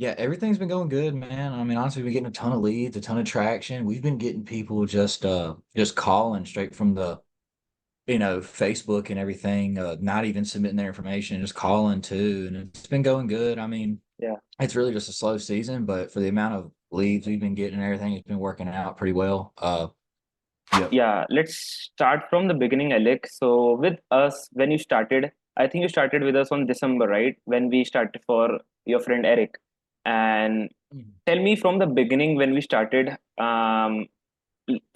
Yeah, everything's been going good, man. I mean, honestly, we've been getting a ton of leads, a ton of traction. We've been getting people just calling straight from the, Facebook and everything, not even submitting their information, just calling too. And it's been going good. I mean, Yeah. it's really just a slow season, but for the amount of leads we've been getting and everything, it's been working out pretty well. Yep. Yeah, let's start from the beginning, Alec. So with us, when you started, I think you started with us on December, right? When we started for your friend Eric. And tell me from the beginning when we started, tell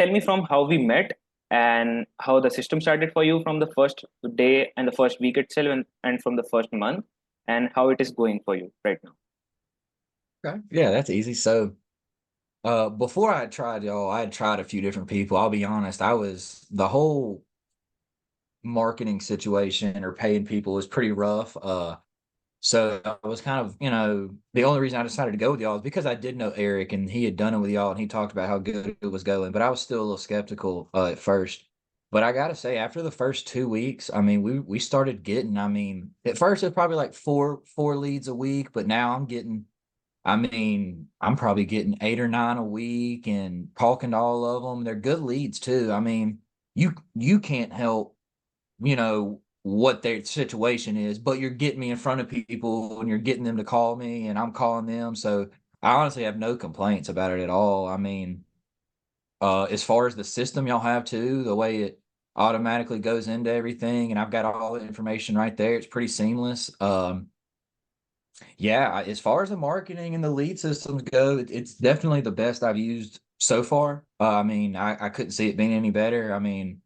me from how we met and how the system started for you from the first day and the first week itself and from the first month and how it is going for you right now. Okay. Yeah, that's easy. So, before I had tried y'all, I had tried a few different people. I'll be honest, I was the whole marketing situation or paying people was pretty rough. So I was kind of, the only reason I decided to go with y'all is because I did know Eric and he had done it with y'all and he talked about how good it was going, but I was still a little skeptical at first. But I gotta say, after the first 2 weeks, I mean, we started getting, I mean, at first it was probably like four leads a week, but now I mean, I'm probably getting 8 or 9 a week and talking to all of them. They're good leads too. I mean, you can't help what their situation is, but you're getting me in front of people and you're getting them to call me and I'm calling them. So I honestly have no complaints about it at all. I mean, as far as the system y'all have too, the way it automatically goes into everything and I've got all the information right there, it's pretty seamless. Yeah, as far as the marketing and the lead systems go, it's definitely the best I've used so far. I mean, I couldn't see it being any better. I mean,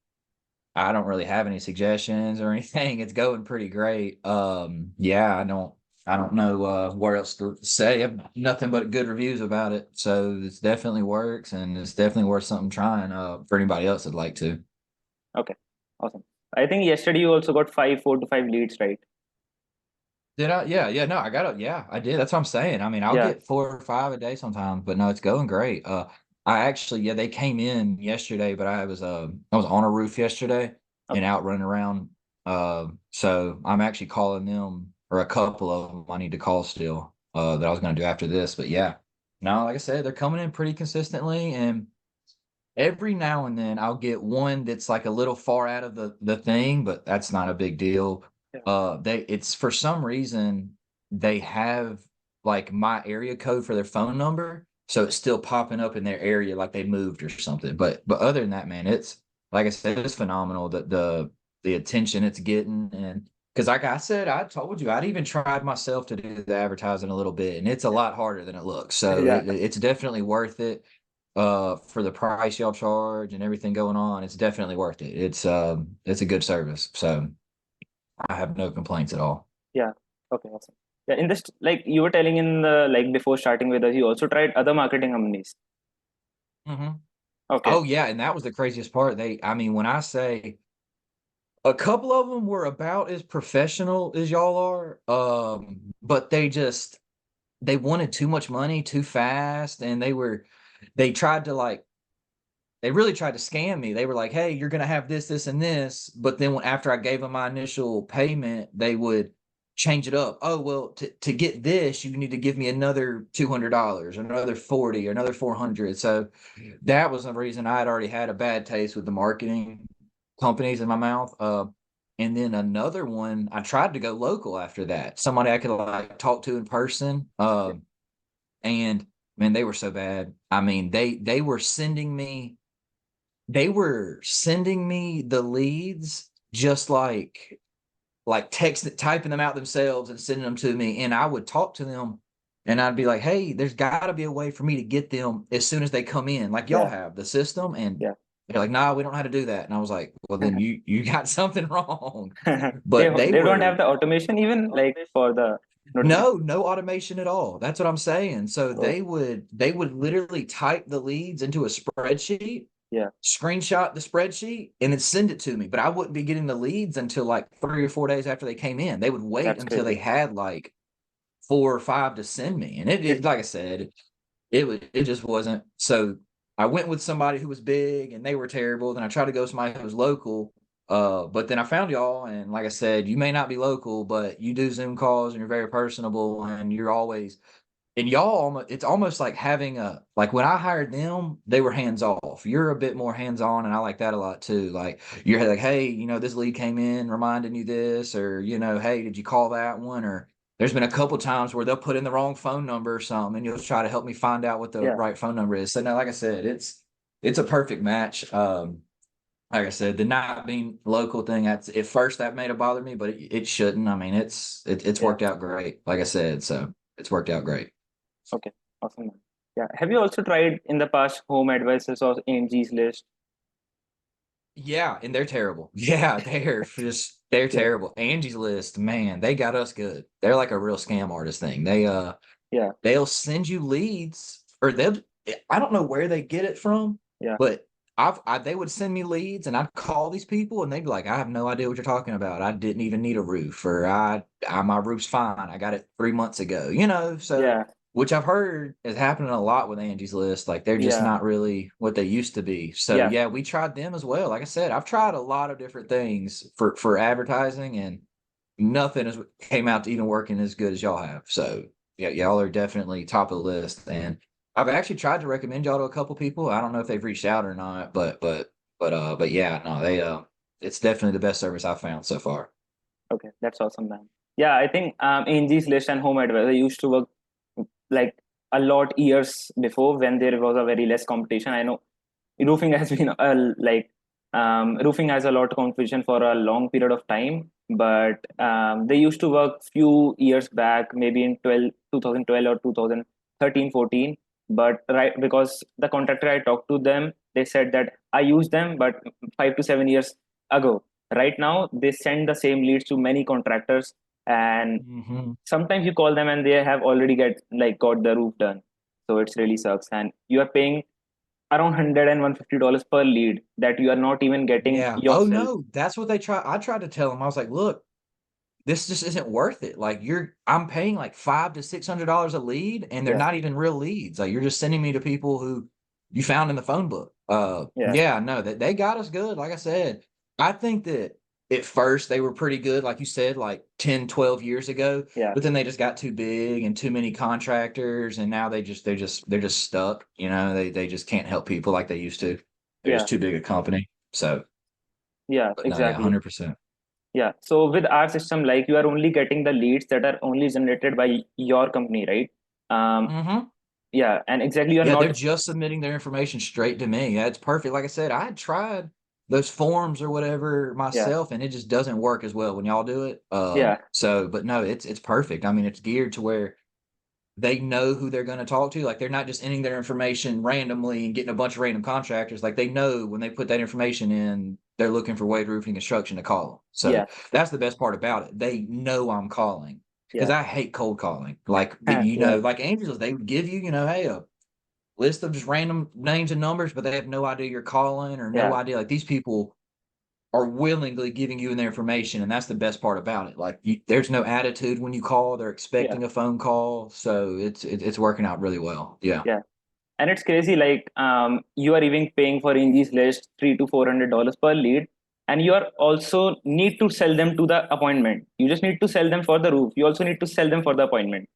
I don't really have any suggestions or anything. It's going pretty great. Yeah, I don't know what else to say. I have nothing but good reviews about it. So it's definitely works and it's definitely worth something trying for anybody else that'd like to. Okay, awesome. I think yesterday you also got 4 to 5 leads, right? Did I? Yeah, yeah, no, I got it. Yeah, I did. That's what I'm saying. I mean, I'll Yeah. get 4 or 5 a day sometimes, but no, it's going great. I actually, yeah, they came in yesterday, but I was on a roof yesterday and Okay. out running around. So I'm actually calling them or a couple of them I need to call still, that I was going to do after this. But yeah, no, like I said, they're coming in pretty consistently and every now and then I'll get one that's like a little far out of the thing, but that's not a big deal. Yeah. It's for some reason they have like my area code for their phone number, so it's still popping up in their area like they moved or something. But other than that, man, it's like I said, it's phenomenal that the attention it's getting. And because like I said, I told you I'd even tried myself to do the advertising a little bit, and it's a lot harder than it looks. So Yeah. it's definitely worth it for the price y'all charge and everything going on. It's definitely worth it. It's a good service, so I have no complaints at all. Yeah. Okay, awesome. Yeah, in this, like you were telling in the like before starting with us, you also tried other marketing companies. Hmm. Okay. Oh yeah, and that was the craziest part. I mean, when I say a couple of them were about as professional as y'all are, but they wanted too much money too fast, and they tried to like they really tried to scam me. They were like, "Hey, you're gonna have this, this, and this," but then after I gave them my initial payment, they would change it up. Oh, well, to get this, you need to give me another $200, another 40, or another 400. So that was the reason I had already had a bad taste with the marketing companies in my mouth. And then another one, I tried to go local after that. Somebody I could like talk to in person. Yeah. And man, they were so bad. I mean, they were sending me the leads just like typing them out themselves and sending them to me. And I would talk to them and I'd be like, hey, there's got to be a way for me to get them as soon as they come in, like y'all Yeah. have the system. And Yeah. they're like, nah, we don't know how to do that. And I was like, well, then you got something wrong. they But they they don't have were the automation even like for the notification. no automation at all. That's what I'm saying. So Oh, they would literally type the leads into a spreadsheet, yeah. screenshot the spreadsheet, and then send it to me. But I wouldn't be getting the leads until like 3 or 4 days after they came in. They would wait That's until they crazy. had like 4 or 5 to send me. And It, like I said, it just wasn't. So I went with somebody who was big and they were terrible. Then I tried to go with somebody who was local. But then I found y'all, and like I said, you may not be local, but you do Zoom calls and you're very personable and you're always and y'all almost, it's almost like having a, like when I hired them, they were hands off. You're a bit more hands on, and I like that a lot too. Like you're like, hey, this lead came in reminding you this, or hey, did you call that one? Or there's been a couple times where they'll put in the wrong phone number or something, and you'll try to help me find out what the Yeah, right phone number is. So no, like I said, it's a perfect match. Like I said, the not being local thing, that's at first that made it bother me, but it shouldn't. I mean, it's yeah. worked out great. Like I said, so it's worked out great. Okay, awesome, man. Yeah. Have you also tried in the past home advisors or Angie's List? Yeah, and they're terrible. Yeah, they're Yeah, terrible. Angie's List, man, they got us good. They're like a real scam artist thing. yeah, They'll send you leads, or they'll, I don't know where they get it from, yeah, but they would send me leads, and I'd call these people, and they'd be like, I have no idea what you're talking about. I didn't even need a roof, or my roof's fine. I got it 3 months ago. So yeah, which I've heard is happening a lot with Angie's List. Like they're just yeah, not really what they used to be. So yeah, yeah, we tried them as well. Like I said, I've tried a lot of different things for advertising, and nothing has came out to even working as good as y'all have. So yeah, y'all are definitely top of the list. And I've actually tried to recommend y'all to a couple people. I don't know if they've reached out or not, but yeah, no, it's definitely the best service I've found so far. okay, that's awesome, man. Yeah, I think Angie's List and home advisor used to work like a lot years before when there was a very less competition. I know roofing has been roofing has a lot of competition for a long period of time, but they used to work few years back, maybe in 2012 or 2013 14. But right, because the contractor I talked to them, they said that I used them but 5 to 7 years ago. Right now they send the same leads to many contractors, and Hmm. sometimes you call them and they have already got the roof done. So it's really sucks, and you are paying around 100 and $150 per lead that you are not even getting Yeah. Oh yourself. no, that's what they try. I tried to tell them. I was like, look, this just isn't worth it. Like I'm paying like $500 to $600 a lead, and they're Yeah, not even real leads. Like you're just sending me to people who you found in the phone book. yeah, Yeah, no, that they got us good. Like I said, I think that at first they were pretty good, like you said, like 10, 12 years ago, yeah, but then they just got too big and too many contractors, and now they're just stuck. They just can't help people like they used to. They're yeah, just too big a company. So, yeah, but no, yeah, exactly. 100%. Yeah. So with our system, like you are only getting the leads that are only generated by your company, right? Um, Mm-hmm. yeah, and exactly you're Yeah, they're not. just submitting their information straight to me. Yeah, it's perfect. Like I said, I had tried those forms or whatever Yeah, myself, and it just doesn't work as well when y'all do it. yeah, But no, it's perfect. I mean, it's geared to where they know who they're going to talk to. Like they're not just entering their information randomly and getting a bunch of random contractors. Like they know when they put that information in, they're looking for Wade Roofing Construction to call them. So yeah, that's the best part about it. They know I'm calling because yeah, I hate cold calling. Like yeah, like Angels, they would give you, hey, a list of just random names and numbers, but they have no idea you're calling or no yeah, idea. Like these people are willingly giving you their information, and that's the best part about it. Like there's no attitude when you call; they're yeah, expecting a phone call, so it's working out really well. Yeah, yeah. And it's crazy, like you are even paying for Angie's List $300 to $400 per lead, and you are also need to sell them to the appointment. You just need to sell them for the roof. You also need to sell them for the appointment,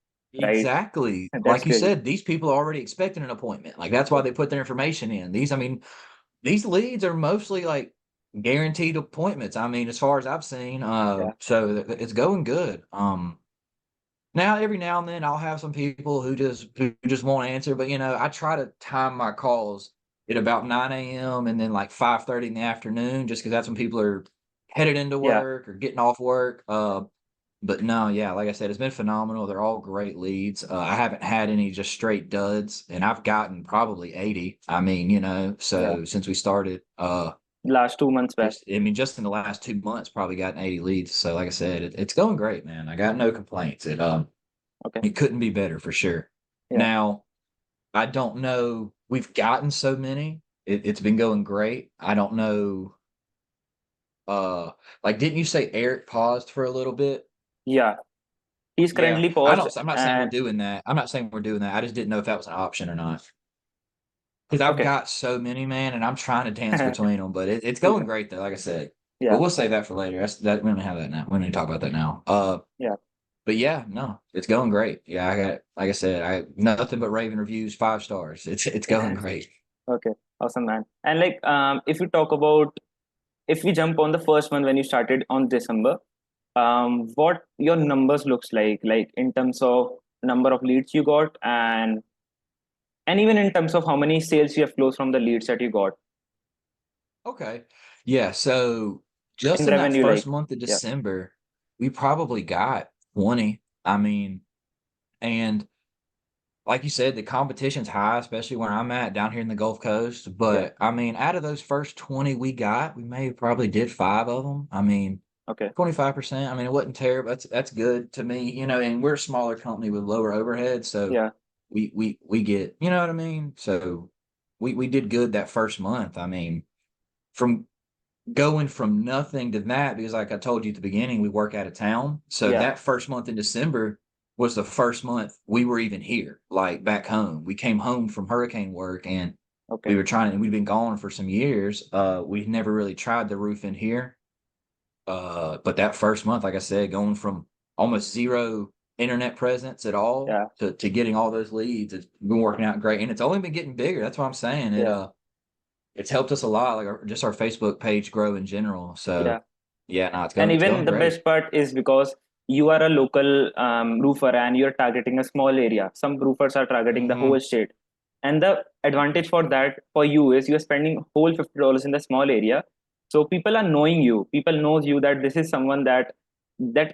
right? exactly. That's Like you crazy. said, these people are already expecting an appointment. Like that's why Yeah, they put their information in. I mean, these leads are mostly like guaranteed appointments. I mean, as far as I've seen, yeah, so it's going good. Now, every now and then, I'll have some people who just won't answer, but I try to time my calls at about 9 a.m. and then like 5:30 in the afternoon, just because that's when people are headed into yeah, work or getting off work. But no, yeah, like I said, it's been phenomenal. They're all great leads. I haven't had any just straight duds, and I've gotten probably 80. I mean, yeah. so since we started, Last 2 months back. just in the last 2 months, probably gotten 80 leads. So, like I said, it's going great, man. I got no complaints. Okay. It couldn't be better for sure. Yeah. Now, I don't know. We've gotten so many. It's been going great. I don't know. Like, didn't you say Eric paused for a little bit? Yeah. He's Yeah. currently paused I'm not saying we're and doing that. I'm not saying we're doing that. I just didn't know if that was an option or not. Because I've okay. got so many, man, and I'm trying to dance between them. But it's going Yeah. great though. Like I said, but Yeah. we'll save that for later. We don't have that now. We don't need to talk about that now. Yeah. but yeah, no, it's going great. Yeah, I got, like I said, I nothing but raving reviews, 5 stars. It's going great. Okay, awesome, man. And like, if you talk about, if we jump on the first one when you started on December, what your numbers looks like in terms of number of leads you got, and even in terms of how many sales you have closed from the leads that you got Okay. Yeah, so just in in that revenue, first like, month of yeah, December, we probably got 20. I mean, and like you said, the competition's high, especially where I'm at down here in the Gulf Coast. yeah, But I mean, out of those first 20 we got, we may have probably did 5 of them. I mean, okay, 25%. I mean, it wasn't terrible. That's good to me, and we're a smaller company with lower overhead, so yeah, we get, you know what I mean? So we did good that first month. I mean, from going from nothing to that, because like I told you at the beginning, we work out of town. So yeah, that first month in December was the first month we were even here, like back home. We came home from hurricane work and okay, we were trying, and we'd been gone for some years. We never really tried the roof in here. But that first month, like I said, going from almost zero internet presence at all yeah, to getting all those leads, it's been working out great. And it's only been getting bigger. That's what I'm saying. yeah. It's helped us a lot, like just our Facebook page grow in general. So Yeah. yeah, no, And it's even going the great. best part is because you are a local roofer and you're targeting a small area. Some roofers are targeting the Hmm. whole state. And the advantage for that for you is you're spending whole $50 in the small area. So people are knowing you. People knows you that this is someone that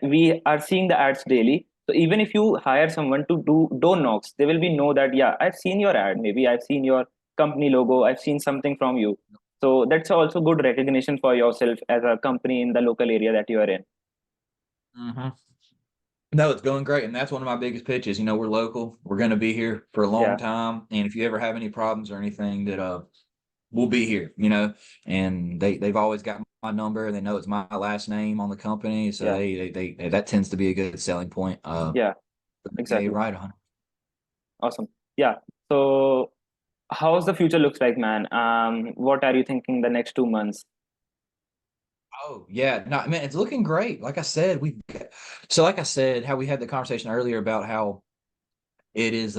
we are seeing the ads daily. So even if you hire someone to do door knocks, they will be know that yeah, I've seen your ad. Maybe I've seen your company logo. I've seen something from you. So that's also good recognition for yourself as a company in the local area that you are in. Hmm. No, it's going great, and that's one of my biggest pitches. We're local. We're going to be here for a long Yeah, time, and if you ever have any problems or anything, that we'll be here. And they've always got my number. They know it's my last name on the company, so yeah, that tends to be a good selling point. yeah, Yeah, you're exactly. right on. Awesome. Yeah. So how's the future looks like, man? What are you thinking the next 2 months? Oh yeah, no, man, it's looking great. Like I said, like I said, how we had the conversation earlier about how it is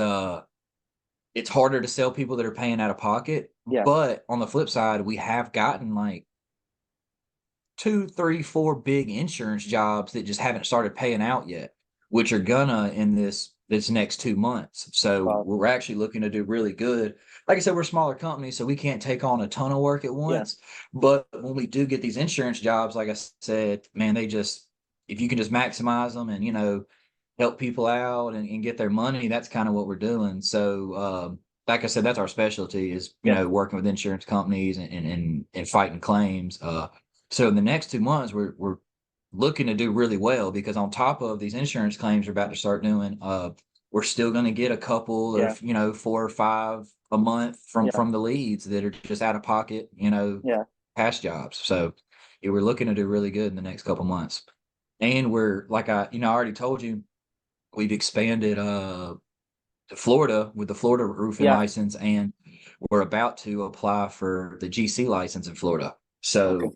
it's harder to sell people that are paying out of pocket. Yeah, But on the flip side, we have gotten like two, three, four big insurance jobs that just haven't started paying out yet, which are gonna in this next 2 months. So wow. we're actually looking to do really good. Like I said, we're a smaller company, so we can't take on a ton of work at Yeah, once. But when we do get these insurance jobs, like I said, man, they just, if you can just maximize them and help people out and get their money, that's kind of what we're doing. So like I said, that's our specialty is yeah, working with insurance companies and fighting claims. So in the next 2 months, we're looking to do really well because on top of these insurance claims we're about to start doing, we're still going to get a couple yeah, of 4 or 5 a month from yeah, from the leads that are just out of pocket, yeah, past jobs. So yeah, we're looking to do really good in the next couple months. And we're like I already told you, we've expanded to Florida with the Florida roofing yeah. license, and we're about to apply for the GC license in Florida. Okay. So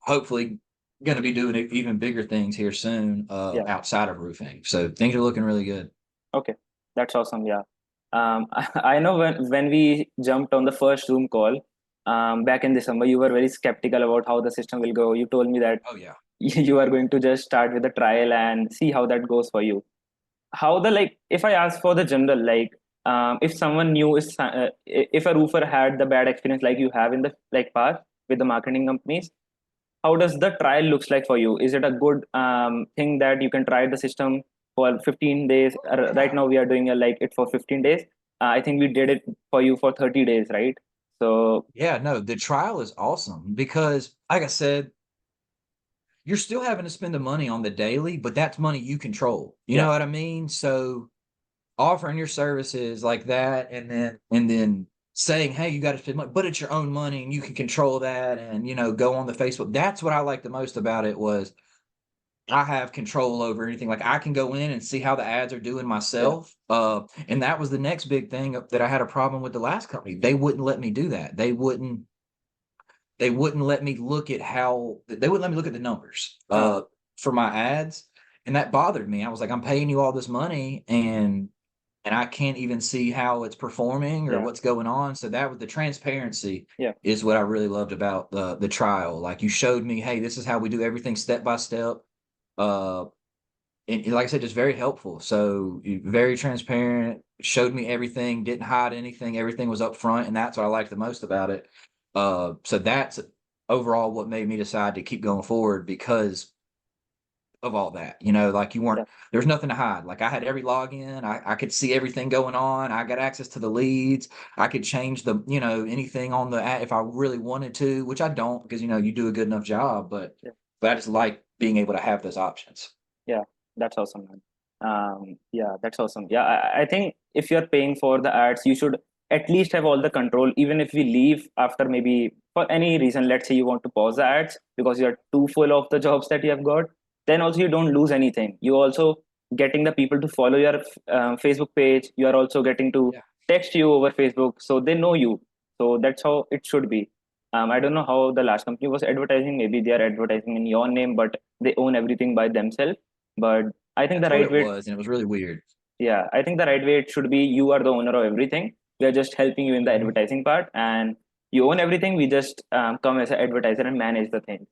hopefully going to be doing even bigger things here soon Yeah. outside of roofing. So things are looking really good. Okay. That's awesome. Yeah. I know when we jumped on the first Zoom call, back in December, you were very skeptical about how the system will go. You told me that Oh yeah. you are going to just start with a trial and see how that goes for you. How the like if I ask for the general like if someone new is if a roofer had the bad experience like you have in the like past with the marketing companies, how does the trial looks like for you? Is it a good thing that you can try the system for 15 days? Oh Right yeah. now we are doing like it for 15 days. I think we did it for you for 30 days, right? So Yeah, no, the trial is awesome because like I said, you're still having to spend the money on the daily, but that's money you control. You yeah, know what I mean? So offering your services like that and then saying, hey, you got to spend money, but it's your own money and you can control that and go on the Facebook. That's what I liked the most about it was I have control over anything. Like I can go in and see how the ads are doing yeah, myself. And that was the next big thing that I had a problem with the last company. They wouldn't let me do that. They wouldn't let me look at the numbers huh, for my ads. and that bothered me. I was like, I'm paying you all this money, and I can't even see how it's performing or Yeah. what's going on. So that with the transparency Yeah. is what I really loved about the trial. Like you showed me, hey, this is how we do everything step by step. Uh, and like I said, just very helpful. So very transparent, showed me everything, didn't hide anything. Everything was up front, and that's what I liked the most about it. So that's overall what made me decide to keep going forward because of all that. Like you weren't Yeah. there's nothing to hide. Like I had every login. I could see everything going on. I got access to the leads. I could change anything on the app if I really wanted to, which I don't because you do a good enough job, Yeah. but I just like being able to have those options. Yeah, that's awesome, man. Yeah, that's awesome. Yeah, I think if you're paying for the ads, you should at least have all the control. Even if we leave after maybe for any reason, let's say you want to pause the ads because you're too full of the jobs that you have got, then also you don't lose anything. You also getting the people to follow your Facebook page. You are also getting to Yeah. text you over Facebook, so they know you. So that's how it should be. I don't know how the last company was advertising. Maybe they are advertising in your name, but they own everything by themselves. But I think the That's what right it way, was, and it was really weird. yeah, I think the right way it should be you are the owner of everything. We are just helping you in the Mhm. advertising part, and you own everything. We just come as an advertiser and manage the thing.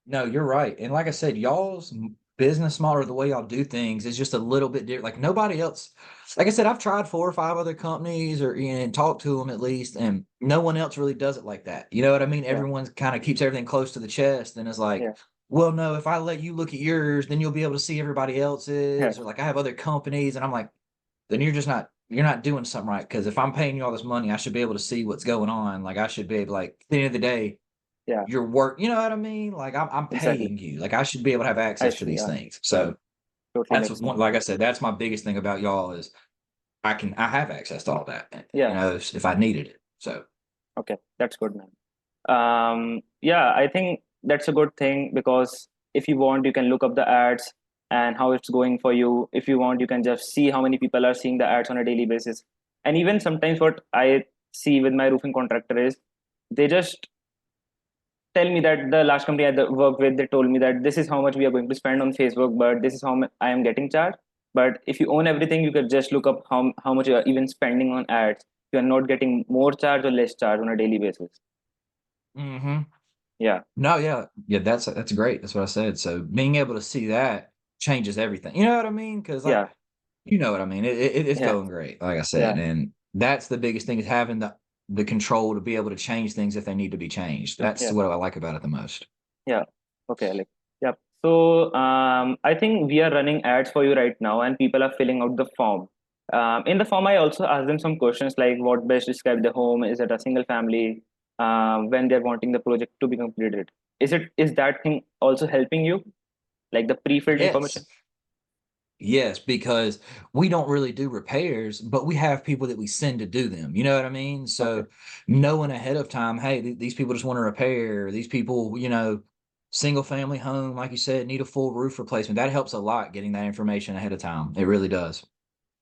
No, you're right. And like I said, y'all's business model, the way y'all do things is just a little bit different. Like nobody else, like I said, I've tried 4 or 5 other companies and talked to them at least, and no one else really does it like that. You know what I mean? Yeah, Everyone kind of keeps everything close to the chest and is like, yeah, well, no, if I let you look at yours, then you'll be able to see everybody yeah, else's. Or like I have other companies, and I'm like, then you're not doing something right. Because if I'm paying you all this money, I should be able to see what's going on. Like I should be able, like, at the end of the day, yeah. your work, you know what I mean? Like I'm Exactly. paying you. Like I should be able to have I access to see. these Yeah, things. yeah. So Totally that's makes sense. one, like I said, that's my biggest thing about y'all is I have access to all that, Yeah. if I needed it. So Okay, that's good, man. Yeah, I think that's a good thing because if you want, you can look up the ads and how it's going for you. If you want, you can just see how many people are seeing the ads on a daily basis. And even sometimes, what I see with my roofing contractor is they just tell me that the last company worked with, they told me that this is how much we are going to spend on Facebook, but this is how I am getting charged. But if you own everything, you could just look up how much you are even spending on ads. You are not getting more charge or less charge on a daily basis. hmm Yeah, no, yeah, that's great. That's what I said. So being able to see that changes everything. You know what I mean? Because like yeah, you know what I mean. It's yeah, going great, like I yeah, said, and that's the biggest thing is having the control to be able to change things if they need to be changed. That's yeah. what I like about it the most. Yeah. Okay, Alec. Yeah. So I think we are running ads for you right now, and people are filling out the form. In the form, I also ask them some questions like, "What best describe the home? Is it a single family? When they're wanting the project to be completed? Is that thing also helping you, like the pre-filled Yes. information?" Yes, because we don't really do repairs, but we have people that we send to do them. You know what I mean? Okay. So knowing ahead of time, hey, these people just want to repair. These people, single family home, like you said, need a full roof replacement. That helps a lot getting that information ahead of time. It really does.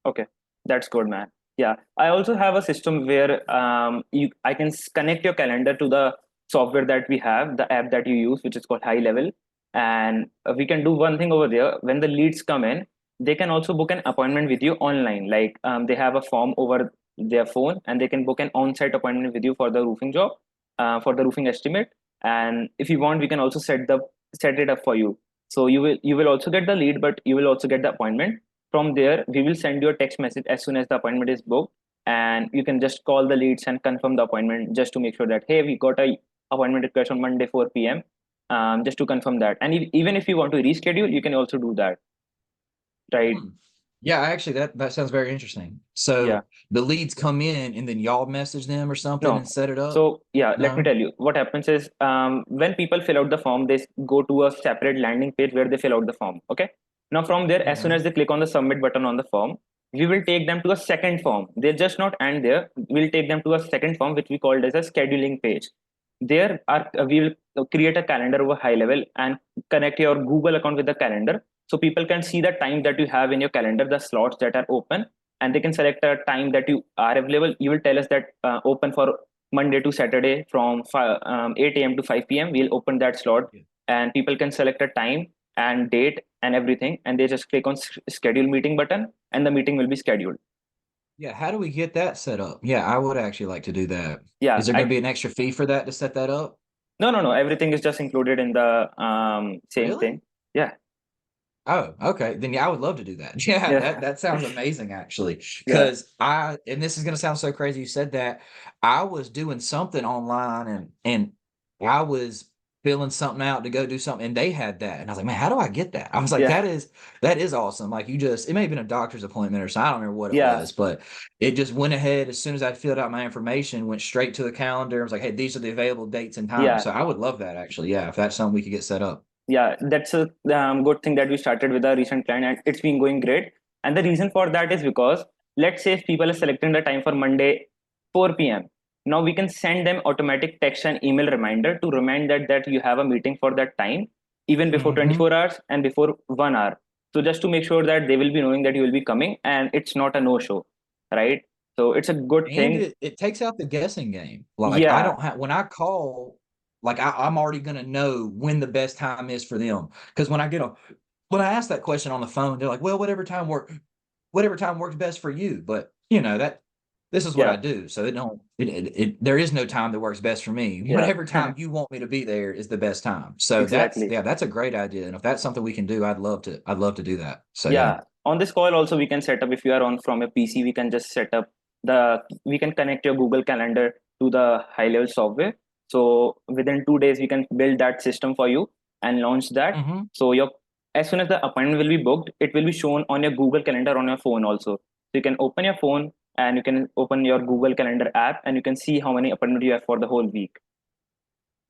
Okay, that's good, man. Yeah, I also have a system where I can connect your calendar to the software that we have, the app that you use, which is called High Level, and we can do one thing over there. When the leads come in, they can also book an appointment with you online. Like they have a form over their phone, and they can book an on-site appointment with you for the roofing job, for the roofing estimate. And if you want, we can also set it up for you. So you will also get the lead, but you will also get the appointment. From there, we will send you a text message as soon as the appointment is booked, and you can just call the leads and confirm the appointment just to make sure that, hey, we got a appointment request on Monday 4 p.m. Just to confirm that. And even if you want to reschedule, you can also do that, right? Hmm. Yeah, actually, that sounds very interesting. Yeah. So the leads come in, and then y'all message them or something No. and set it up. So yeah, let me No. tell you what happens is when people fill out the form, they go to a separate landing page where they fill out the form. Okay. Now from there, as soon hmm as they click on the submit button on the form, we will take them to a second form. They're just not end there. We'll take them to a second form, which we called as a scheduling page. There are we will create a calendar over High Level and connect your Google account with the calendar, so people can see the time that you have in your calendar, the slots that are open, and they can select a time that you are available. You will tell us that open for Monday to Saturday from 8 a.m. to 5 p.m. We'll open that slot, Yeah. and people can select a time and date and everything, and they just click on schedule meeting button, and the meeting will be scheduled. Yeah, how do we get that set up? Yeah, I would actually like to do that. Yeah, Is there going to I be an extra fee for that to set that up? no, everything is just included in the same Really? thing. Yeah, Oh, okay. Then yeah, I would love to do that. Yeah, yeah, that sounds amazing actually. yeah, Because and this is gonna sound so crazy you said that. I was doing something online and I was filling something out to go do something and they had that. And I was like, man, how do I get that? I was like, yeah, that is awesome. Like you just it may have been a doctor's appointment or something. I don't remember what it yeah, was, but it just went ahead as soon as I filled out my information, went straight to the calendar. I was like, hey, these are the available dates and times. yeah. So I would love that actually. Yeah, if that's something we could get set up. Yeah, that's a good thing that we started with our recent client, and it's been going great. And the reason for that is because, let's say if people are selecting the time for Monday 4 p.m., now we can send them automatic text and email reminder to remind that you have a meeting for that time, even before Hmm. 24 hours and before 1 hour. So just to make sure that they will be knowing that you will be coming and it's not a no show, right? So it's a good And thing. it takes out the guessing game. Like I Yeah, don't have when I call, like I'm already gonna know when the best time is for them. Because when I ask that question on the phone, they're like, "Well, whatever time works best for you." But you know that this is what I yeah, do, so there is no time that works best for me. yeah, Whatever time you want me to be there is the best time. So exactly. that's a great idea. And if that's something we can do, I'd love to do that. So yeah. Yeah, on this call also we can set up, if you are on from a PC, we can just set up we can connect your Google Calendar to the high level software. So within 2 days we can build that system for you and launch that. Hmm. So your as soon as the appointment will be booked, it will be shown on your Google Calendar on your phone also. So you can open your phone and you can open your Google Calendar app and you can see how many appointments you have for the whole week.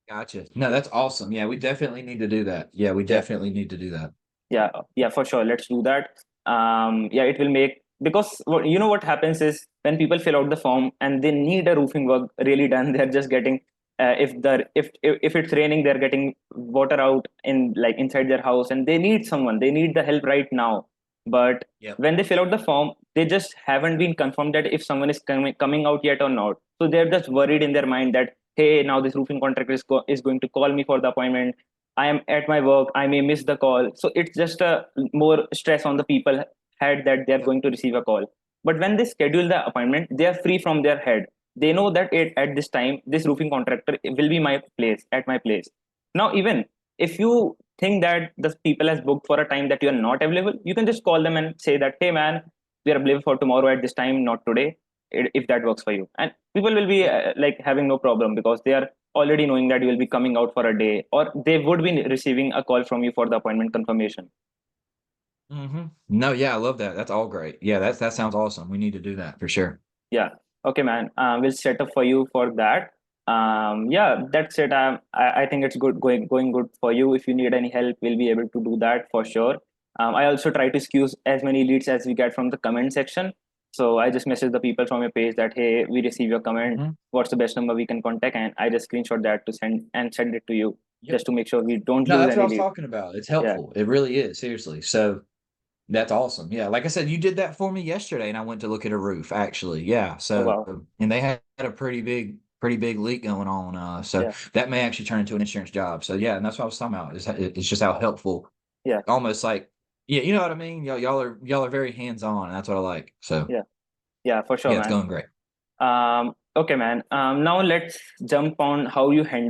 Gotcha. No, that's awesome. Yeah, we definitely need to do that. Yeah, we Yeah. definitely need to do that. Yeah, for sure, let's do that. Yeah, it will make, because you know what happens is when people fill out the form and they need a roofing work really done, they're just getting if it's raining, they're getting water out in like inside their house, and they need the help right now. But Yep. when they fill out the form, they just haven't been confirmed that if someone is coming out yet or not. So they're just worried in their mind that, hey, now this roofing contractor is going to call me for the appointment. I am at my work, I may miss the call. So it's just a more stress on the people head that they're Yep. going to receive a call. But when they schedule the appointment, they are free from their head. They know that at this time, this roofing contractor will be my place at my place. Now, even if you think that the people has booked for a time that you are not available, you can just call them and say that, hey man, we are available for tomorrow at this time, not today, if that works for you. And people will be Yep. like having no problem because they are already knowing that you will be coming out for a day, or they would be receiving a call from you for the appointment confirmation. Hmm. No, yeah, I love that. That's all great. Yeah, that sounds awesome. We need to do that for sure. Yeah, okay man, we'll set up for you for that. Yeah, that's it. I think it's good, going good for you. If you need any help, we'll be able to do that for sure. I also try to skew as many leads as we get from the comment section. So I just message the people from your page that, hey, we receive your comment, Hmm. what's the best number we can contact, and I just screenshot that to send it to you, Yep. just to make sure we don't No, lose that's what I any was lead. talking about. It's Yeah. helpful. It really is. Seriously. So that's awesome. Yeah. Like I said, you did that for me yesterday and I went to look at a roof actually. Yeah. Oh So, wow. and they had a pretty big leak going on. So Yeah. that may actually turn into an insurance job. So yeah. And that's what I was talking about. It's just how helpful, Yeah. almost like, yeah, you know what I mean? Y'all are very hands on and that's what I like. So Yeah. Yeah, for sure, yeah, it's man. going great. Okay, man. Now let's jump on how you handle